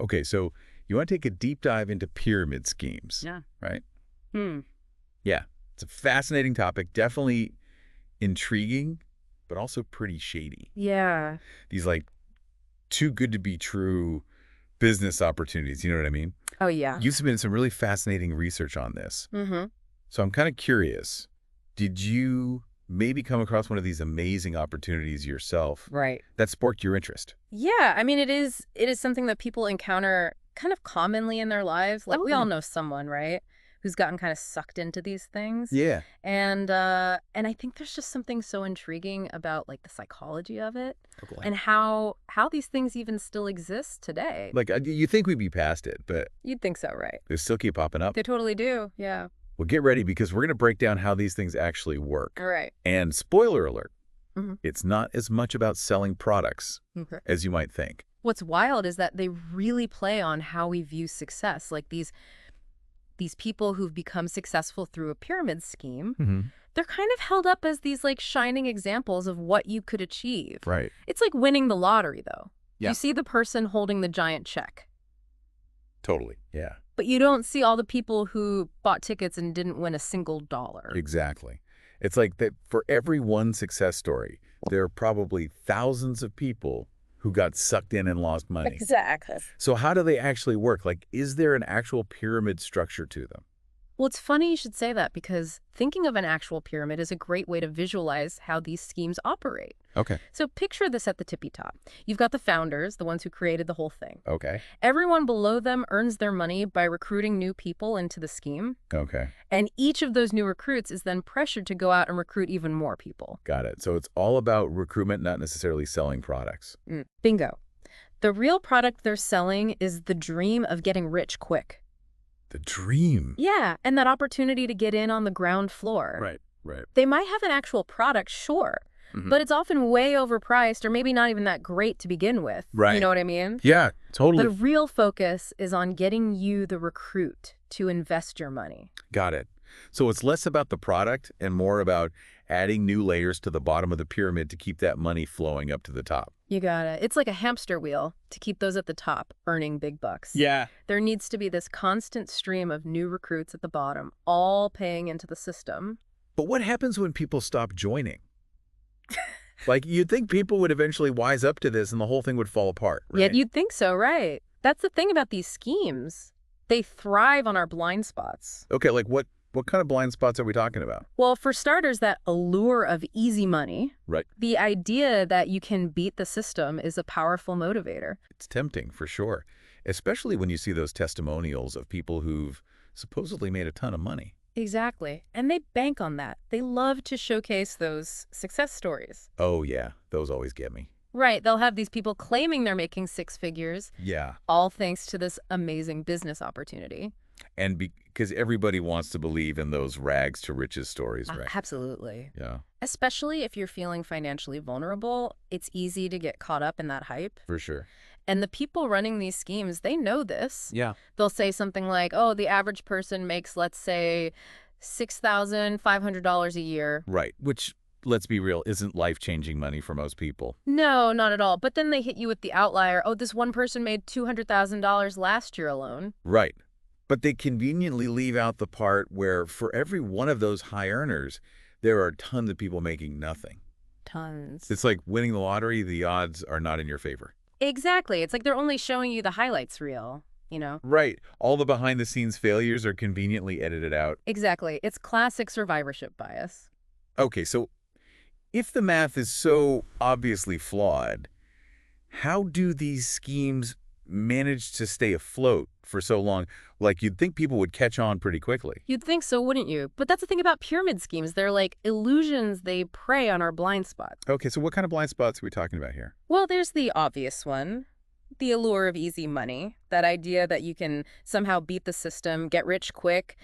Okay, so you want to take a deep dive into pyramid schemes, Yeah. right? Hmm. Yeah, it's a fascinating topic, definitely intriguing, but also pretty shady. Yeah. These like too good to be true business opportunities, you know what I mean? Oh, yeah. You've submitted some really fascinating research on this. Mm-hmm. So I'm kind of curious, did you maybe come across one of these amazing opportunities yourself Right. that sparked your interest? Yeah. I mean, it is something that people encounter kind of commonly in their lives. Like, Oh, we yeah. all know someone, right, who's gotten kind of sucked into these things. Yeah, And I think there's just something so intriguing about like the psychology of it totally. and how these things even still exist today. Like, you think we'd be past it, but You'd think so, right? they still keep popping up. They totally do. Yeah. Well, get ready because we're going to break down how these things actually work. All right. And spoiler alert, Mm-hmm. it's not as much about selling products Okay. as you might think. What's wild is that they really play on how we view success. Like these people who've become successful through a pyramid scheme, Mm-hmm. they're kind of held up as these like shining examples of what you could achieve. Right. It's like winning the lottery, though. Yeah. You see the person holding the giant check, Totally. Yeah, but you don't see all the people who bought tickets and didn't win a single dollar. exactly. It's like that for every one success story, there are probably thousands of people who got sucked in and lost money. Exactly. So how do they actually work? Like, is there an actual pyramid structure to them? Well, it's funny you should say that because thinking of an actual pyramid is a great way to visualize how these schemes operate. Okay. So picture this at the tippy top. You've got the founders, the ones who created the whole thing. Okay. Everyone below them earns their money by recruiting new people into the scheme. Okay. And each of those new recruits is then pressured to go out and recruit even more people. Got it. So it's all about recruitment, not necessarily selling products. Bingo. The real product they're selling is the dream of getting rich quick. The dream. Yeah, and that opportunity to get in on the ground floor. Right. Right. They might have an actual product, sure, Mhm. but it's often way overpriced or maybe not even that great to begin with. Right. You know what I mean? Yeah, totally. The real focus is on getting you, the recruit, to invest your money. Got it. So it's less about the product and more about adding new layers to the bottom of the pyramid to keep that money flowing up to the top. You got it. It's like a hamster wheel to keep those at the top earning big bucks. Yeah. There needs to be this constant stream of new recruits at the bottom, all paying into the system. But what happens when people stop joining? Like, you'd think people would eventually wise up to this and the whole thing would fall apart, right? Yet you'd think so, right? That's the thing about these schemes. They thrive on our blind spots. Okay, like what kind of blind spots are we talking about? Well, for starters, that allure of easy money. Right. The idea that you can beat the system is a powerful motivator. It's tempting, for sure, especially when you see those testimonials of people who've supposedly made a ton of money. Exactly. And they bank on that. They love to showcase those success stories. Oh, yeah, those always get me. Right. They'll have these people claiming they're making six figures, Yeah, all thanks to this amazing business opportunity. and because everybody wants to believe in those rags to riches stories, right? Absolutely. Yeah, Especially if you're feeling financially vulnerable, it's easy to get caught up in that hype. for sure. And the people running these schemes, they know this. Yeah. They'll say something like, oh, the average person makes, let's say, $6,500 a year. Right, which, let's be real, isn't life-changing money for most people. No, not at all. But then they hit you with the outlier. Oh, this one person made $200,000 last year alone. Right. But they conveniently leave out the part where for every one of those high earners, there are tons of people making nothing. Tons. It's like winning the lottery, the odds are not in your favor. Exactly. It's like they're only showing you the highlights reel, you know? Right. All the behind-the-scenes failures are conveniently edited out. Exactly. It's classic survivorship bias. Okay, so if the math is so obviously flawed, how do these schemes manage to stay afloat for so long? Like, you'd think people would catch on pretty quickly. You'd think so, wouldn't you? But that's the thing about pyramid schemes. They're like illusions. They prey on our blind spots. Okay, so what kind of blind spots are we talking about here? Well, there's the obvious one. The allure of easy money. That idea that you can somehow beat the system, get rich quick.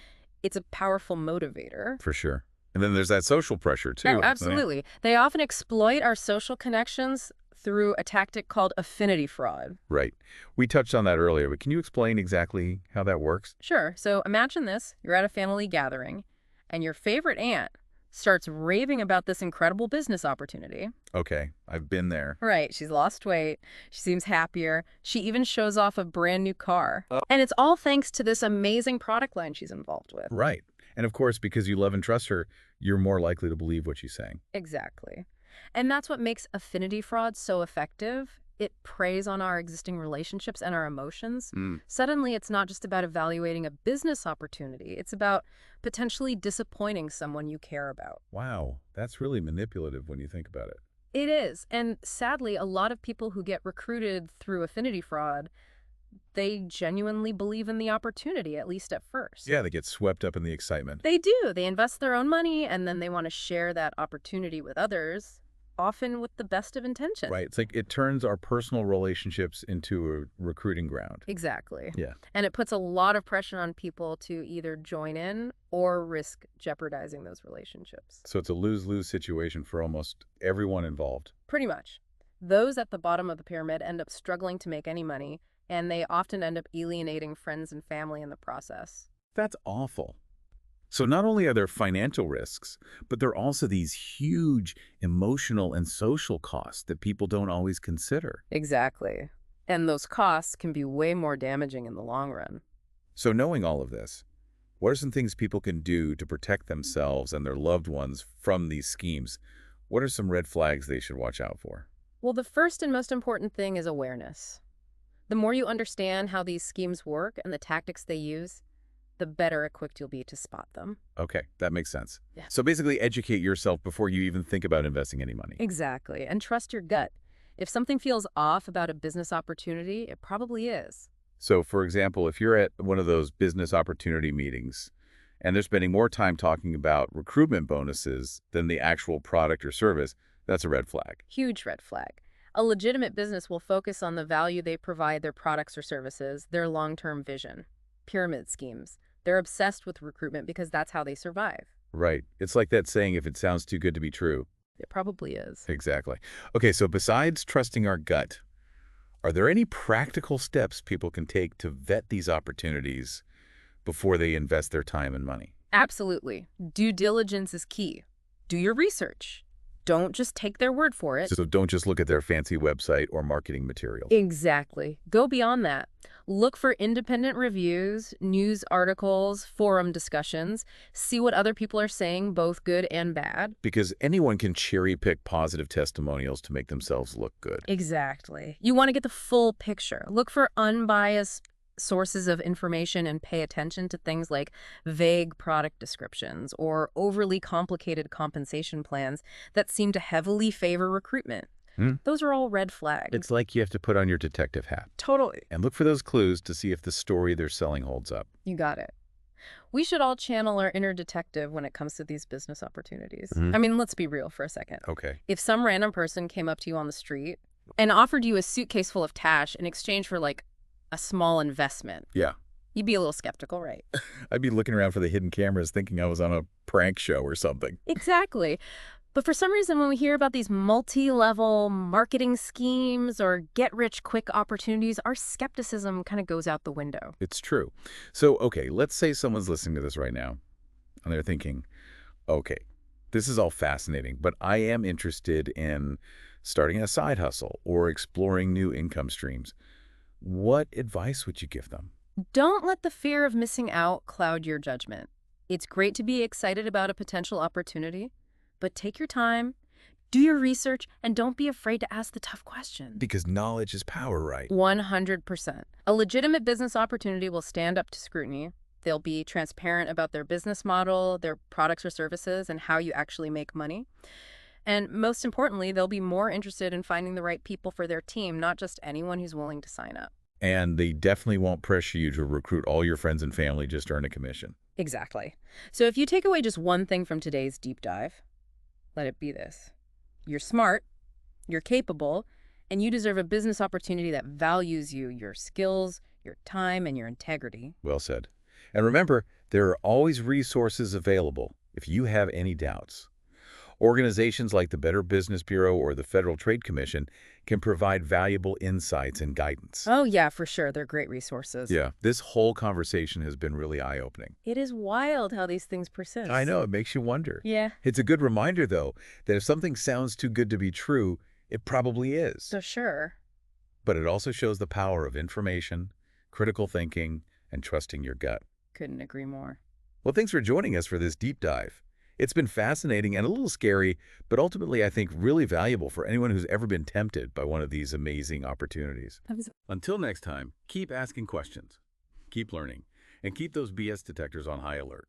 It's a powerful motivator. For sure. And then there's that social pressure, too. Oh, absolutely. They often exploit our social connections through a tactic called affinity fraud. Right. We touched on that earlier, but can you explain exactly how that works? Sure. So imagine this. You're at a family gathering, and your favorite aunt starts raving about this incredible business opportunity. Okay, I've been there. Right, she's lost weight, she seems happier, she even shows off a brand new car. And it's all thanks to this amazing product line she's involved with. Right. And of course, because you love and trust her, you're more likely to believe what she's saying. Exactly. And that's what makes affinity fraud so effective. It preys on our existing relationships and our emotions. Mm. Suddenly, it's not just about evaluating a business opportunity. It's about potentially disappointing someone you care about. Wow, that's really manipulative when you think about it. It is. And sadly, a lot of people who get recruited through affinity fraud, they genuinely believe in the opportunity, at least at first. Yeah, they get swept up in the excitement. They do. They invest their own money and then they want to share that opportunity with others, often with the best of intentions. Right. It's like it turns our personal relationships into a recruiting ground. Exactly. Yeah. And it puts a lot of pressure on people to either join in or risk jeopardizing those relationships. So it's a lose-lose situation for almost everyone involved. Pretty much. Those at the bottom of the pyramid end up struggling to make any money, and they often end up alienating friends and family in the process. That's awful. So not only are there financial risks, but there are also these huge emotional and social costs that people don't always consider. Exactly. And those costs can be way more damaging in the long run. So knowing all of this, what are some things people can do to protect themselves and their loved ones from these schemes? What are some red flags they should watch out for? Well, the first and most important thing is awareness. The more you understand how these schemes work and the tactics they use, the better equipped you'll be to spot them. Okay, that makes sense. Yeah. So basically educate yourself before you even think about investing any money. Exactly. And trust your gut. If something feels off about a business opportunity, it probably is. So for example, if you're at one of those business opportunity meetings and they're spending more time talking about recruitment bonuses than the actual product or service, that's a red flag. Huge red flag. A legitimate business will focus on the value they provide their products or services, their long-term vision. Pyramid schemes. They're obsessed with recruitment because that's how they survive. Right. It's like that saying, if it sounds too good to be true. It probably is. Exactly. Okay, so besides trusting our gut, are there any practical steps people can take to vet these opportunities before they invest their time and money? Absolutely. Due diligence is key. Do your research. Don't just take their word for it. So don't just look at their fancy website or marketing materials. Exactly. Go beyond that. Look for independent reviews, news articles, forum discussions. See what other people are saying, both good and bad. Because anyone can cherry pick positive testimonials to make themselves look good. Exactly. You want to get the full picture. Look for unbiased sources of information and pay attention to things like vague product descriptions or overly complicated compensation plans that seem to heavily favor recruitment. Those are all red flags. It's like you have to put on your detective hat Totally. and look for those clues to see if the story they're selling holds up. You got it. We should all channel our inner detective when it comes to these business opportunities. Mhm. I mean, let's be real for a second. Okay. If some random person came up to you on the street and offered you a suitcase full of cash in exchange for like a small investment, Yeah. you'd be a little skeptical, right? I'd be looking around for the hidden cameras thinking I was on a prank show or something. Exactly. But for some reason, when we hear about these multi-level marketing schemes or get-rich-quick opportunities, our skepticism kind of goes out the window. It's true. So, okay, let's say someone's listening to this right now and they're thinking, okay, this is all fascinating, but I am interested in starting a side hustle or exploring new income streams. What advice would you give them? Don't let the fear of missing out cloud your judgment. It's great to be excited about a potential opportunity, but take your time, do your research, and don't be afraid to ask the tough questions. Because knowledge is power, right? 100%. A legitimate business opportunity will stand up to scrutiny. They'll be transparent about their business model, their products or services, and how you actually make money. And most importantly, they'll be more interested in finding the right people for their team, not just anyone who's willing to sign up. And they definitely won't pressure you to recruit all your friends and family just to earn a commission. Exactly. So if you take away just one thing from today's deep dive, let it be this. You're smart, you're capable, and you deserve a business opportunity that values you, your skills, your time, and your integrity. Well said. And remember, there are always resources available if you have any doubts. Organizations like the Better Business Bureau or the Federal Trade Commission can provide valuable insights and guidance. Oh, yeah, for sure. They're great resources. Yeah, this whole conversation has been really eye-opening. It is wild how these things I persist. know, it makes you wonder. Yeah, It's a good reminder, though, that if something sounds too good to be true, it probably is. so sure. But it also shows the power of information, critical thinking, and trusting your gut. Couldn't agree more. Well, thanks for joining us for this deep dive. It's been fascinating and a little scary, but ultimately, I think, really valuable for anyone who's ever been tempted by one of these amazing opportunities. Until next time, keep asking questions, keep learning, and keep those BS detectors on high alert.